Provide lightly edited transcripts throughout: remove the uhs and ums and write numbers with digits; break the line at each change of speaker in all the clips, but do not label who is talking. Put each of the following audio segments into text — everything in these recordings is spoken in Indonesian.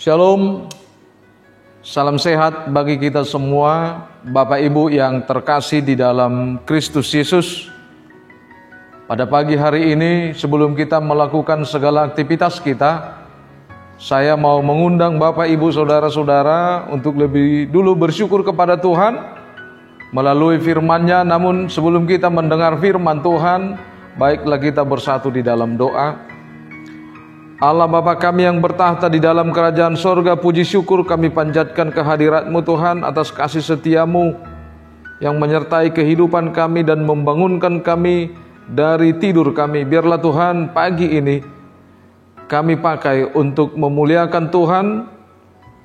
Shalom, salam sehat bagi kita semua, Bapak Ibu yang terkasih di dalam Kristus Yesus. Pada pagi hari ini, sebelum kita melakukan segala aktivitas kita, saya mau mengundang Bapak Ibu Saudara-saudara untuk lebih dulu bersyukur kepada Tuhan melalui firman-Nya. Namun sebelum kita mendengar firman Tuhan, baiklah kita bersatu di dalam doa. Allah Bapa kami yang bertahta di dalam kerajaan sorga, puji syukur kami panjatkan kehadirat-Mu Tuhan atas kasih setia-Mu yang menyertai kehidupan kami dan membangunkan kami dari tidur kami. Biarlah Tuhan pagi ini kami pakai untuk memuliakan Tuhan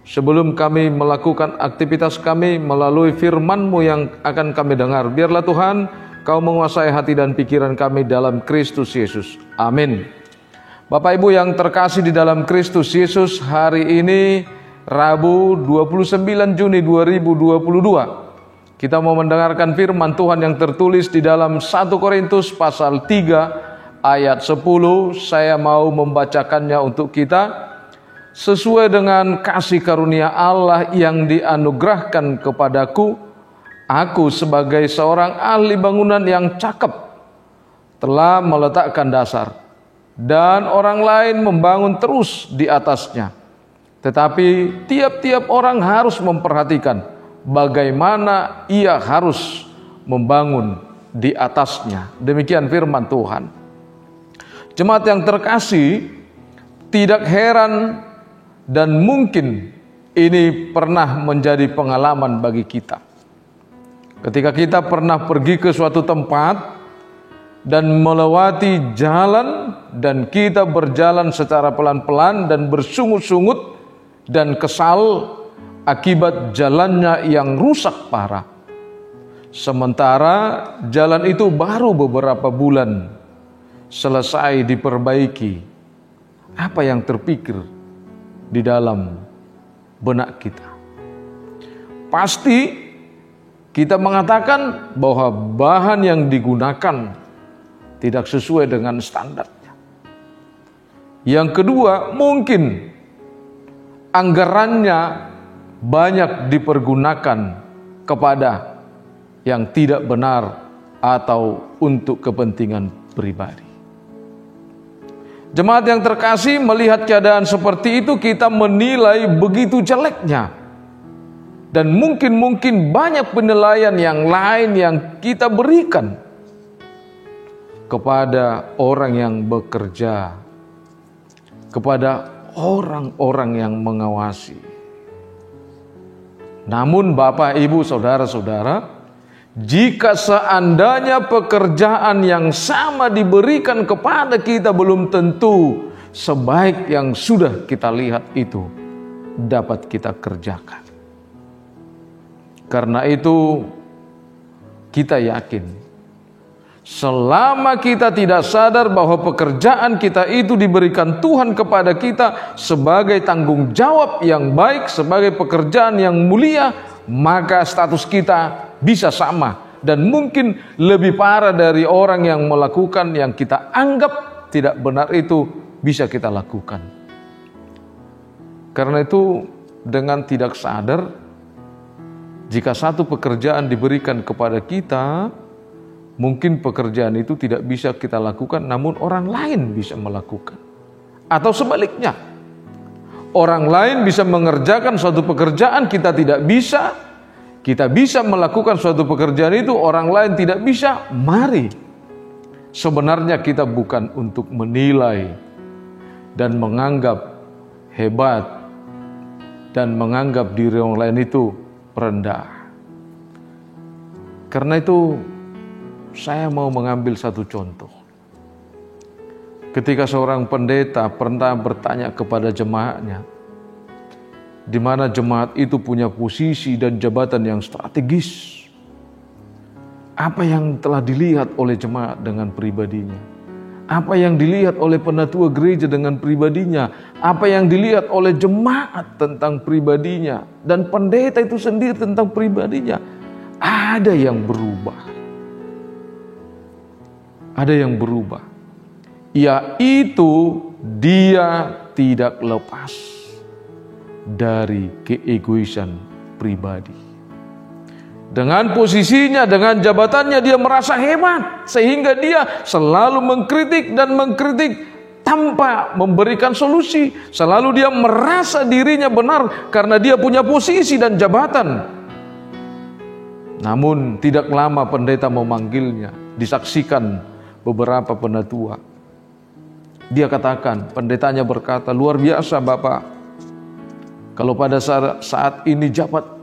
sebelum kami melakukan aktivitas kami melalui firman-Mu yang akan kami dengar. Biarlah Tuhan Kau menguasai hati dan pikiran kami dalam Kristus Yesus. Amin. Bapak Ibu yang terkasih di dalam Kristus Yesus, hari ini Rabu 29 Juni 2022. Kita mau mendengarkan firman Tuhan yang tertulis di dalam 1 Korintus pasal 3 ayat 10. Saya mau membacakannya untuk kita. Sesuai dengan kasih karunia Allah yang dianugerahkan kepadaku, aku sebagai seorang ahli bangunan yang cakep telah meletakkan dasar, dan orang lain membangun terus di atasnya. Tetapi tiap-tiap orang harus memperhatikan bagaimana ia harus membangun di atasnya. Demikian firman Tuhan. Jemaat yang terkasih, tidak heran dan mungkin ini pernah menjadi pengalaman bagi kita. Ketika kita pernah pergi ke suatu tempat dan melewati jalan, dan kita berjalan secara pelan-pelan dan bersungut-sungut dan kesal akibat jalannya yang rusak parah. Sementara jalan itu baru beberapa bulan selesai diperbaiki. Apa yang terpikir di dalam benak kita? Pasti kita mengatakan bahwa bahan yang digunakan tidak sesuai dengan standarnya. Yang kedua, mungkin anggarannya banyak dipergunakan kepada yang tidak benar atau untuk kepentingan pribadi. Jemaat yang terkasih, melihat keadaan seperti itu kita menilai begitu jeleknya. Dan mungkin banyak penilaian yang lain yang kita berikan kepada orang yang bekerja, kepada orang-orang yang mengawasi. Namun Bapak, Ibu, Saudara-saudara, jika seandainya pekerjaan yang sama diberikan kepada kita, belum tentu sebaik yang sudah kita lihat itu dapat kita kerjakan. Karena itu kita yakin, selama kita tidak sadar bahwa pekerjaan kita itu diberikan Tuhan kepada kita sebagai tanggung jawab yang baik, sebagai pekerjaan yang mulia, maka status kita bisa sama dan mungkin lebih parah dari orang yang melakukan yang kita anggap tidak benar itu bisa kita lakukan. Karena itu dengan tidak sadar, jika satu pekerjaan diberikan kepada kita, mungkin pekerjaan itu tidak bisa kita lakukan, namun orang lain bisa melakukan. Atau sebaliknya, orang lain bisa mengerjakan suatu pekerjaan kita tidak bisa, kita bisa melakukan suatu pekerjaan itu, orang lain tidak bisa. Mari, sebenarnya kita bukan untuk menilai dan menganggap hebat dan menganggap diri orang lain itu rendah. Karena itu saya mau mengambil satu contoh. Ketika seorang pendeta pernah bertanya kepada jemaatnya, di mana jemaat itu punya posisi dan jabatan yang strategis. Apa yang telah dilihat oleh jemaat dengan pribadinya? Apa yang dilihat oleh penatua gereja dengan pribadinya? Apa yang dilihat oleh jemaat tentang pribadinya? Dan pendeta itu sendiri tentang pribadinya. Ada yang berubah. Ada yang berubah. Yaitu dia tidak lepas dari keegoisan pribadi. Dengan posisinya, dengan jabatannya dia merasa hebat, sehingga dia selalu mengkritik dan mengkritik tanpa memberikan solusi. Selalu dia merasa dirinya benar karena dia punya posisi dan jabatan. Namun tidak lama pendeta memanggilnya, disaksikan beberapa penatua. Dia katakan, pendetanya berkata, luar biasa Bapak. Kalau pada saat ini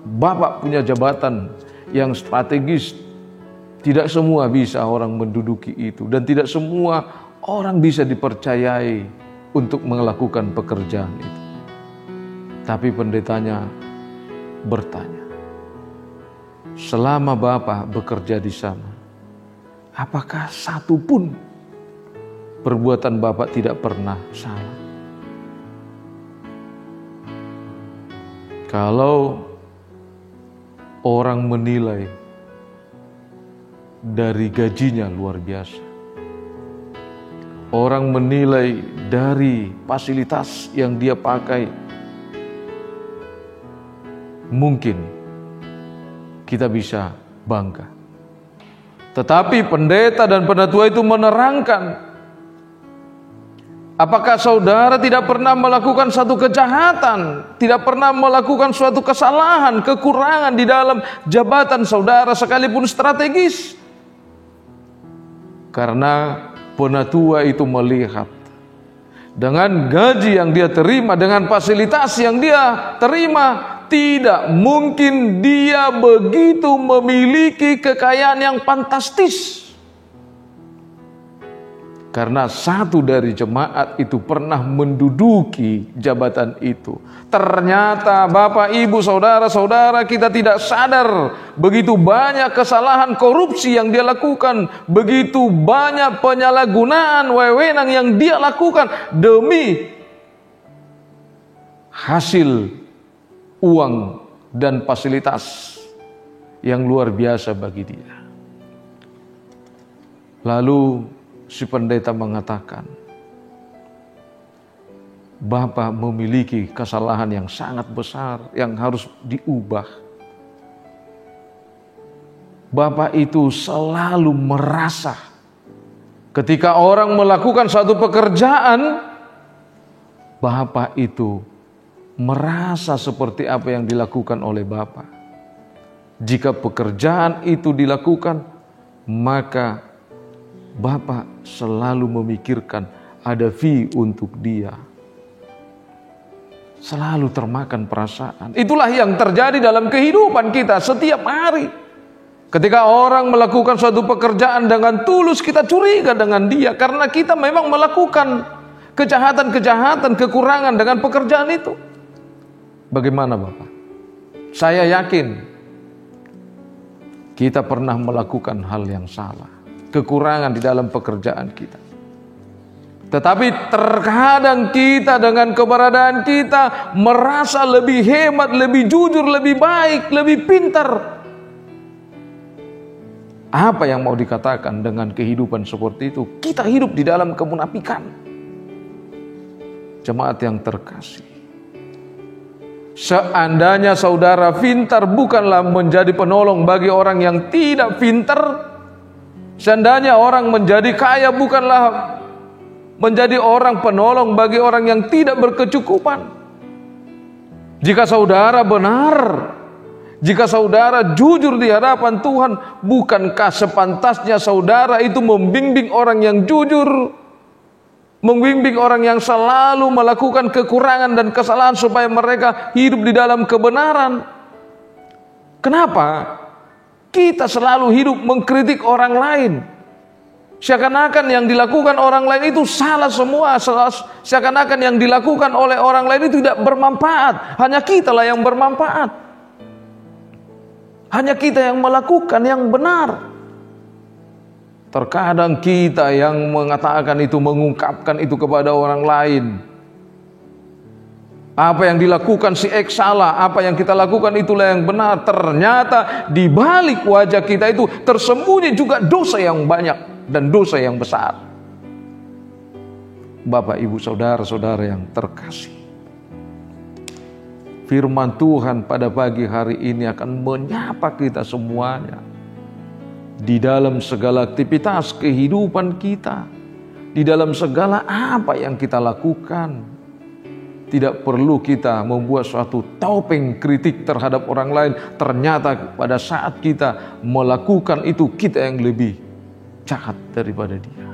Bapak punya jabatan yang strategis, tidak semua bisa orang menduduki itu, dan tidak semua orang bisa dipercayai untuk melakukan pekerjaan itu. Tapi pendetanya bertanya, selama Bapak bekerja di sana, apakah satu pun perbuatan Bapak tidak pernah salah? Kalau orang menilai dari gajinya luar biasa, orang menilai dari fasilitas yang dia pakai, mungkin kita bisa bangga. Tetapi pendeta dan penatua itu menerangkan, apakah saudara tidak pernah melakukan satu kejahatan, tidak pernah melakukan suatu kesalahan, kekurangan di dalam jabatan saudara sekalipun strategis? Karena penatua itu melihat dengan gaji yang dia terima, dengan fasilitas yang dia terima, tidak mungkin dia begitu memiliki kekayaan yang fantastis. Karena satu dari jemaat itu pernah menduduki jabatan itu. Ternyata Bapak, Ibu, Saudara-saudara, kita tidak sadar begitu banyak kesalahan korupsi yang dia lakukan, begitu banyak penyalahgunaan wewenang yang dia lakukan demi hasil uang dan fasilitas yang luar biasa bagi dia. Lalu si pendeta mengatakan, Bapak memiliki kesalahan yang sangat besar yang harus diubah. Bapak itu selalu merasa ketika orang melakukan satu pekerjaan, Bapak itu merasa seperti apa yang dilakukan oleh Bapak. Jika pekerjaan itu dilakukan, maka Bapak selalu memikirkan ada fee untuk dia. Selalu termakan perasaan. Itulah yang terjadi dalam kehidupan kita setiap hari. Ketika orang melakukan suatu pekerjaan dengan tulus, kita curiga dengan dia karena kita memang melakukan kejahatan-kejahatan, kekurangan dengan pekerjaan itu. Bagaimana Bapak? Saya yakin kita pernah melakukan hal yang salah, kekurangan di dalam pekerjaan kita. Tetapi terkadang kita dengan keberadaan kita merasa lebih hebat, lebih jujur, lebih baik, lebih pintar. Apa yang mau dikatakan dengan kehidupan seperti itu? Kita hidup di dalam kemunafikan. Jemaat yang terkasih, seandainya saudara pintar bukanlah menjadi penolong bagi orang yang tidak pintar, seandainya orang menjadi kaya bukanlah menjadi orang penolong bagi orang yang tidak berkecukupan. Jika saudara benar, jika saudara jujur di hadapan Tuhan, bukankah sepantasnya saudara itu membimbing orang yang jujur, membimbing orang yang selalu melakukan kekurangan dan kesalahan supaya mereka hidup di dalam kebenaran? Kenapa kita selalu hidup mengkritik orang lain? Seakan-akan yang dilakukan orang lain itu salah semua. Seakan-akan yang dilakukan oleh orang lain itu tidak bermanfaat. Hanya kitalah yang bermanfaat. Hanya kita yang melakukan yang benar. Terkadang kita yang mengatakan itu, mengungkapkan itu kepada orang lain. Apa yang dilakukan si X salah, apa yang kita lakukan itulah yang benar. Ternyata di balik wajah kita itu tersembunyi juga dosa yang banyak dan dosa yang besar. Bapak, Ibu, Saudara-saudara yang terkasih, firman Tuhan pada pagi hari ini akan menyapa kita semuanya. Di dalam segala aktivitas kehidupan kita, di dalam segala apa yang kita lakukan, tidak perlu kita membuat suatu topeng kritik terhadap orang lain. Ternyata pada saat kita melakukan itu, kita yang lebih jahat daripada dia.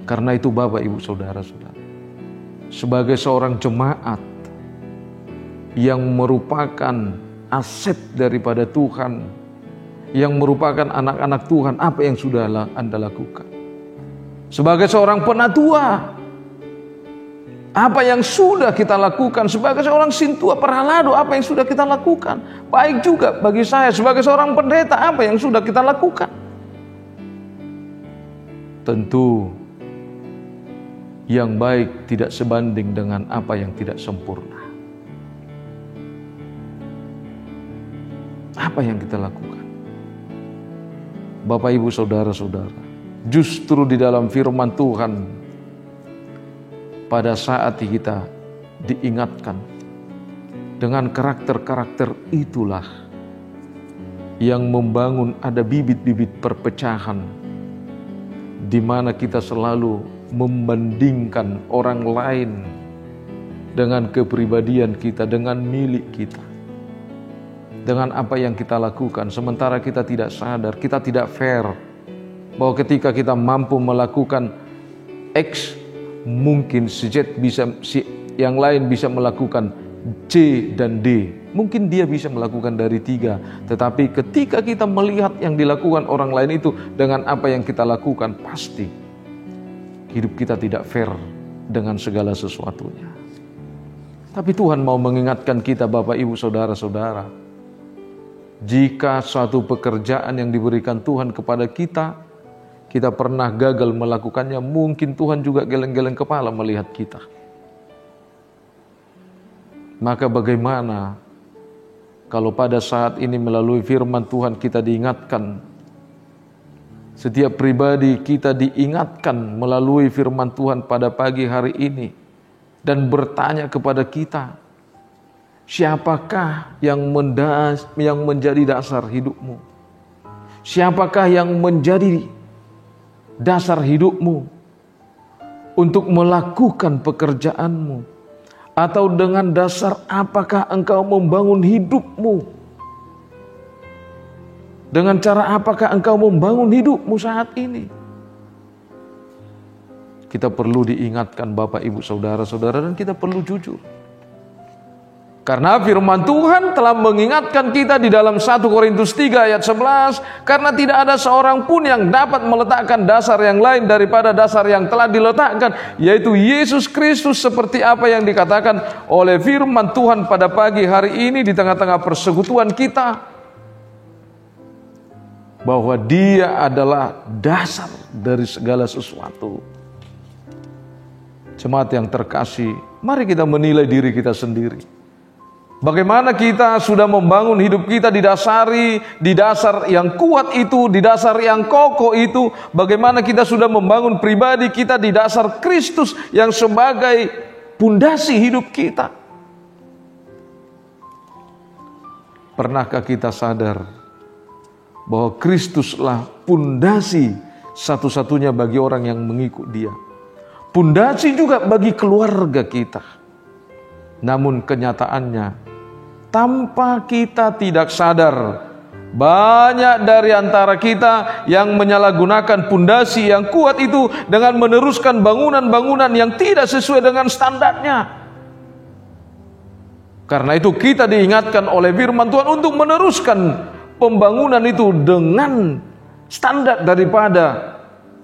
Karena itu Bapak, Ibu, Saudara-saudara, sebagai seorang jemaat yang merupakan aset daripada Tuhan, yang merupakan anak-anak Tuhan, apa yang sudah Anda lakukan? Sebagai seorang penatua, apa yang sudah kita lakukan? Sebagai seorang sintua perhalado, apa yang sudah kita lakukan? Baik juga bagi saya sebagai seorang pendeta, apa yang sudah kita lakukan? Tentu yang baik tidak sebanding dengan apa yang tidak sempurna. Apa yang kita lakukan? Bapak, Ibu, Saudara-saudara, justru di dalam firman Tuhan, pada saat kita diingatkan dengan karakter-karakter itulah yang membangun ada bibit-bibit perpecahan, di mana kita selalu membandingkan orang lain dengan kepribadian kita, dengan milik kita, dengan apa yang kita lakukan, sementara kita tidak sadar, kita tidak fair bahwa ketika kita mampu melakukan X, mungkin si yang lain bisa melakukan C dan D. Mungkin dia bisa melakukan dari 3, tetapi ketika kita melihat yang dilakukan orang lain itu dengan apa yang kita lakukan, pasti hidup kita tidak fair dengan segala sesuatunya. Tapi Tuhan mau mengingatkan kita, Bapak, Ibu, Saudara-saudara, jika suatu pekerjaan yang diberikan Tuhan kepada kita, kita pernah gagal melakukannya, mungkin Tuhan juga geleng-geleng kepala melihat kita. Maka bagaimana kalau pada saat ini melalui firman Tuhan kita diingatkan, setiap pribadi kita diingatkan melalui firman Tuhan pada pagi hari ini, dan bertanya kepada kita, siapakah yang menjadi dasar hidupmu? Siapakah yang menjadi dasar hidupmu untuk melakukan pekerjaanmu? Atau dengan dasar apakah engkau membangun hidupmu? Dengan cara apakah engkau membangun hidupmu saat ini? Kita perlu diingatkan, Bapak, Ibu, Saudara-saudara, dan kita perlu jujur. Karena firman Tuhan telah mengingatkan kita di dalam 1 Korintus 3 ayat 11, karena tidak ada seorang pun yang dapat meletakkan dasar yang lain daripada dasar yang telah diletakkan, yaitu Yesus Kristus, seperti apa yang dikatakan oleh firman Tuhan pada pagi hari ini di tengah-tengah persekutuan kita, bahwa Dia adalah dasar dari segala sesuatu. Jemaat yang terkasih, mari kita menilai diri kita sendiri. Bagaimana kita sudah membangun hidup kita didasari di dasar yang kuat itu, di dasar yang kokoh itu. Bagaimana kita sudah membangun pribadi kita di dasar Kristus yang sebagai pondasi hidup kita. Pernahkah kita sadar bahwa Kristuslah pondasi satu-satunya bagi orang yang mengikut Dia. Pondasi juga bagi keluarga kita. Namun kenyataannya, tanpa kita tidak sadar, banyak dari antara kita yang menyalahgunakan pondasi yang kuat itu dengan meneruskan bangunan-bangunan yang tidak sesuai dengan standarnya. Karena itu kita diingatkan oleh firman Tuhan untuk meneruskan pembangunan itu dengan standar daripada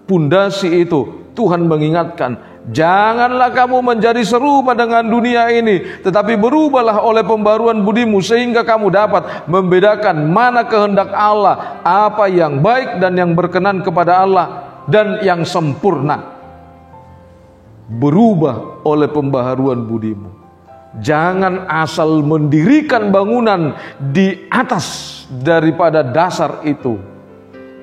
pondasi itu. Tuhan mengingatkan, janganlah kamu menjadi serupa dengan dunia ini, tetapi berubahlah oleh pembaruan budimu, sehingga kamu dapat membedakan mana kehendak Allah, apa yang baik dan yang berkenan kepada Allah, dan yang sempurna. Berubah oleh pembaharuan budimu. Jangan asal mendirikan bangunan di atas daripada dasar itu.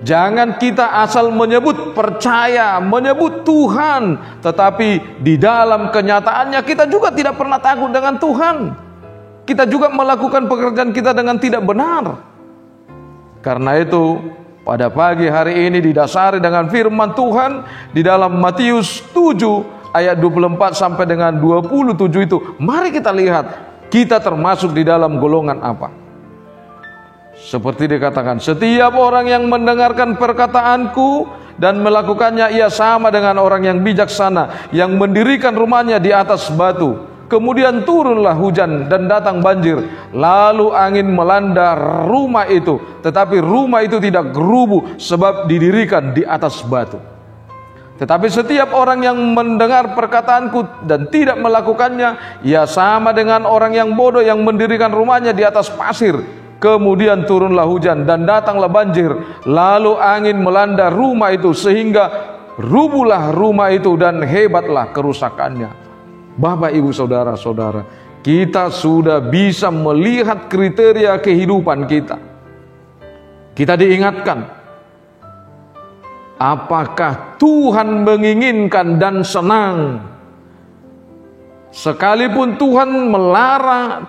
Jangan kita asal menyebut percaya, menyebut Tuhan, tetapi di dalam kenyataannya kita juga tidak pernah takut dengan Tuhan. kita juga melakukan pekerjaan kita dengan tidak benar. Karena itu, pada pagi hari ini didasari dengan firman Tuhan di dalam Matius 7 ayat 24 sampai dengan 27 itu, mari kita lihat kita termasuk di dalam golongan apa. Seperti dikatakan, setiap orang yang mendengarkan perkataanku dan melakukannya, ia sama dengan orang yang bijaksana yang mendirikan rumahnya di atas batu. Kemudian turunlah hujan dan datang banjir, lalu angin melanda rumah itu, tetapi rumah itu tidak gerubuh sebab didirikan di atas batu. Tetapi setiap orang yang mendengar perkataanku dan tidak melakukannya, ia sama dengan orang yang bodoh yang mendirikan rumahnya di atas pasir. Kemudian turunlah hujan dan datanglah banjir, lalu angin melanda rumah itu sehingga rubuhlah rumah itu dan hebatlah kerusakannya. Bapak, Ibu, Saudara-saudara, kita sudah bisa melihat kriteria kehidupan kita. Kita diingatkan, apakah Tuhan menginginkan dan senang? Sekalipun Tuhan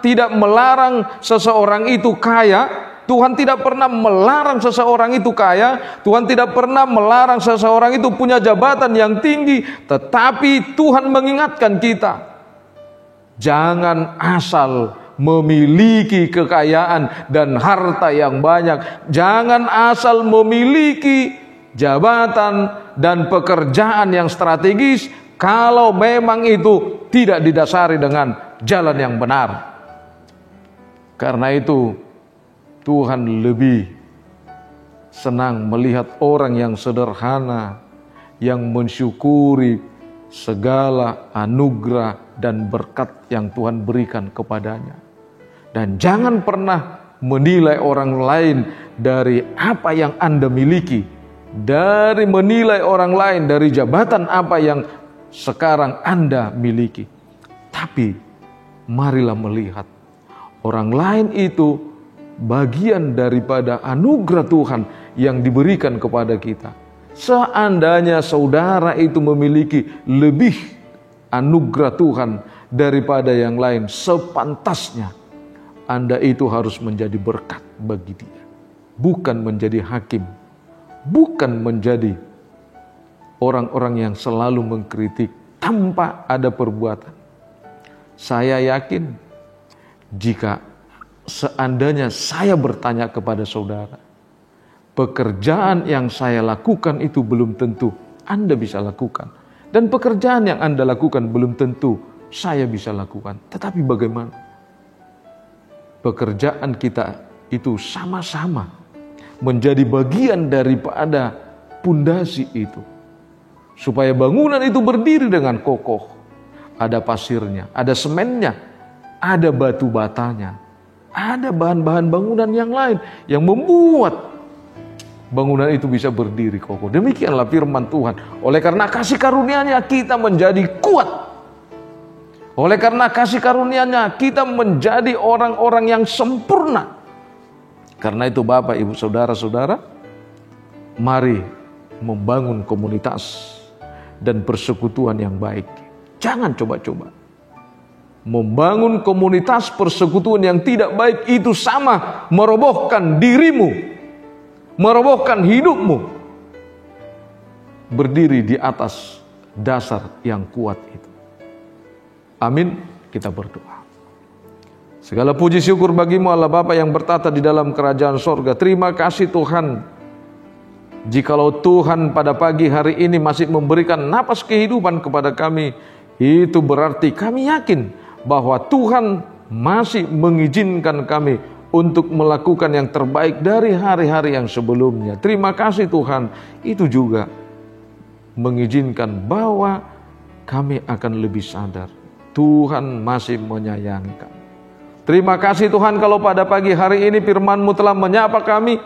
tidak melarang seseorang itu kaya, Tuhan tidak pernah melarang seseorang itu kaya, Tuhan tidak pernah melarang seseorang itu punya jabatan yang tinggi, tetapi Tuhan mengingatkan kita, jangan asal memiliki kekayaan dan harta yang banyak, jangan asal memiliki jabatan dan pekerjaan yang strategis kalau memang itu tidak didasari dengan jalan yang benar. Karena itu Tuhan lebih senang melihat orang yang sederhana, yang mensyukuri segala anugerah dan berkat yang Tuhan berikan kepadanya. Dan jangan pernah menilai orang lain dari apa yang Anda miliki, dari menilai orang lain dari jabatan apa yang sekarang Anda miliki. Tapi marilah melihat orang lain itu bagian daripada anugerah Tuhan yang diberikan kepada kita. Seandainya saudara itu memiliki lebih anugerah Tuhan daripada yang lain, sepantasnya Anda itu harus menjadi berkat bagi dia, bukan menjadi hakim, bukan menjadi orang-orang yang selalu mengkritik tanpa ada perbuatan. Saya yakin jika seandainya saya bertanya kepada saudara, pekerjaan yang saya lakukan itu belum tentu Anda bisa lakukan. Dan pekerjaan yang Anda lakukan belum tentu saya bisa lakukan. Tetapi bagaimana? Pekerjaan kita itu sama-sama menjadi bagian daripada pondasi itu. Supaya bangunan itu berdiri dengan kokoh. Ada pasirnya, ada semennya, ada batu batanya. Ada bahan-bahan bangunan yang lain yang membuat bangunan itu bisa berdiri kokoh. Demikianlah firman Tuhan. Oleh karena kasih karunia-Nya kita menjadi kuat. Oleh karena kasih karunia-Nya kita menjadi orang-orang yang sempurna. Karena itu Bapak, Ibu, Saudara-saudara, mari membangun komunitas dan persekutuan yang baik. Jangan coba-coba membangun komunitas persekutuan yang tidak baik, itu sama merobohkan dirimu, merobohkan hidupmu. Berdiri di atas dasar yang kuat itu. Amin. Kita berdoa. Segala puji syukur bagimu Allah Bapa yang bertata di dalam kerajaan sorga. Terima kasih Tuhan, jikalau Tuhan pada pagi hari ini masih memberikan napas kehidupan kepada kami, itu berarti kami yakin bahwa Tuhan masih mengizinkan kami untuk melakukan yang terbaik dari hari-hari yang sebelumnya. Terima kasih Tuhan, itu juga mengizinkan bahwa kami akan lebih sadar Tuhan masih menyayangi kami. Terima kasih Tuhan kalau pada pagi hari ini firman-Mu telah menyapa kami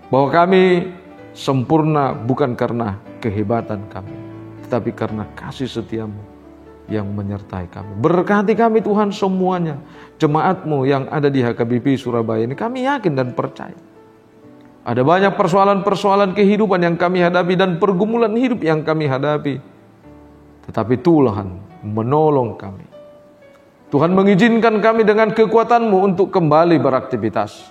bahwa kami sempurna bukan karena kehebatan kami, tetapi karena kasih setia-Mu yang menyertai kami. Berkati kami Tuhan semuanya. Jemaat-Mu yang ada di HKBP Surabaya ini, kami yakin dan percaya ada banyak persoalan-persoalan kehidupan yang kami hadapi dan pergumulan hidup yang kami hadapi. Tetapi Tuhan menolong kami. Tuhan mengizinkan kami dengan kekuatan-Mu untuk kembali beraktivitas.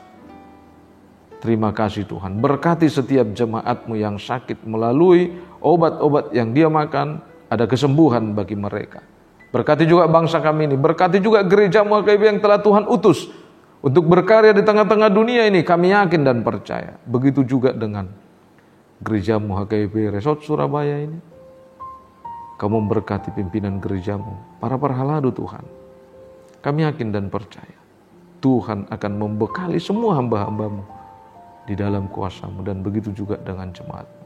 Terima kasih Tuhan, berkati setiap jemaat-Mu yang sakit melalui obat-obat yang dia makan, ada kesembuhan bagi mereka. Berkati juga bangsa kami ini, berkati juga gereja-Mu HKBP yang telah Tuhan utus untuk berkarya di tengah-tengah dunia ini, kami yakin dan percaya. Begitu juga dengan gereja-Mu HKBP Resort Surabaya ini. Kamu memberkati pimpinan gereja-Mu, para perhaladu Tuhan. Kami yakin dan percaya Tuhan akan membekali semua hamba-hamba-Mu di dalam kuasa-Mu, dan begitu juga dengan jemaat-Mu.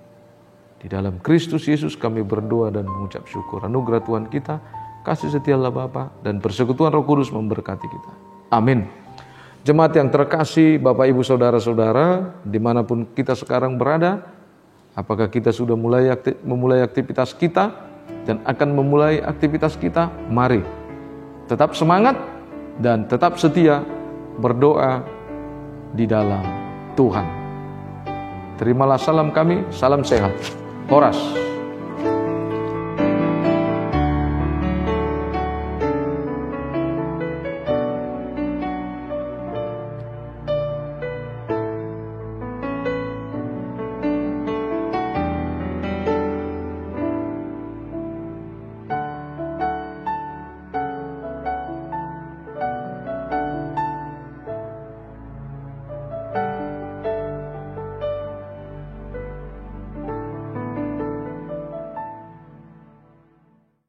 Di dalam Kristus Yesus kami berdoa dan mengucap syukur. Anugerah Tuhan kita, kasih setia Allah Bapa, dan persekutuan Roh Kudus memberkati kita. Amin. Jemaat yang terkasih, Bapak Ibu Saudara-saudara, dimanapun kita sekarang berada, apakah kita sudah memulai aktivitas kita dan akan memulai aktivitas kita? Mari tetap semangat dan tetap setia berdoa di dalam Tuhan. Terimalah salam kami, salam sehat. Horas.